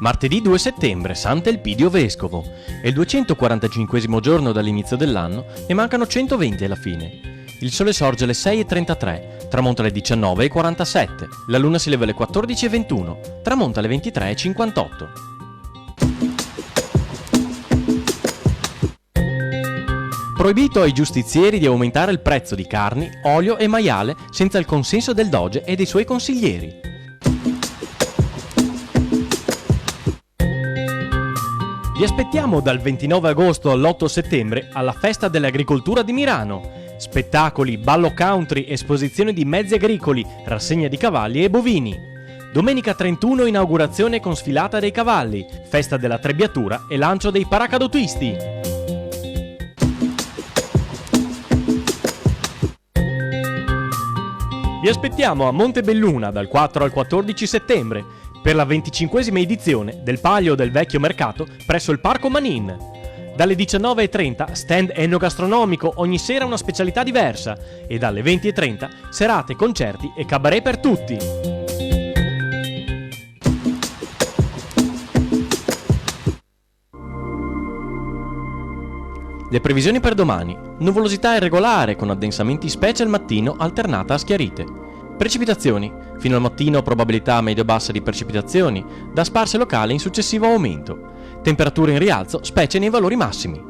Martedì 2 settembre, Sant'Elpidio Vescovo. È il 245esimo giorno dall'inizio dell'anno e mancano 120 alla fine. Il sole sorge alle 6:33, tramonta alle 19:47. La luna si leva alle 14:21, tramonta alle 23:58. Proibito ai giustizieri di aumentare il prezzo di carni, olio e maiale senza il consenso del Doge e dei suoi consiglieri. Vi aspettiamo dal 29 agosto all'8 settembre alla Festa dell'Agricoltura di Milano. Spettacoli, ballo country, esposizione di mezzi agricoli, rassegna di cavalli e bovini. Domenica 31 inaugurazione con sfilata dei cavalli, festa della trebbiatura e lancio dei paracadutisti. Vi aspettiamo a Montebelluna dal 4 al 14 settembre per la 25esima edizione del Palio del Vecchio Mercato presso il Parco Manin. Dalle 19:30 stand enogastronomico, ogni sera una specialità diversa, e dalle 20:30 serate, concerti e cabaret per tutti. Le previsioni per domani: nuvolosità irregolare con addensamenti specie al mattino alternata a schiarite. Precipitazioni: fino al mattino probabilità medio-bassa di precipitazioni, da sparse locali in successivo aumento. Temperature in rialzo, specie nei valori massimi.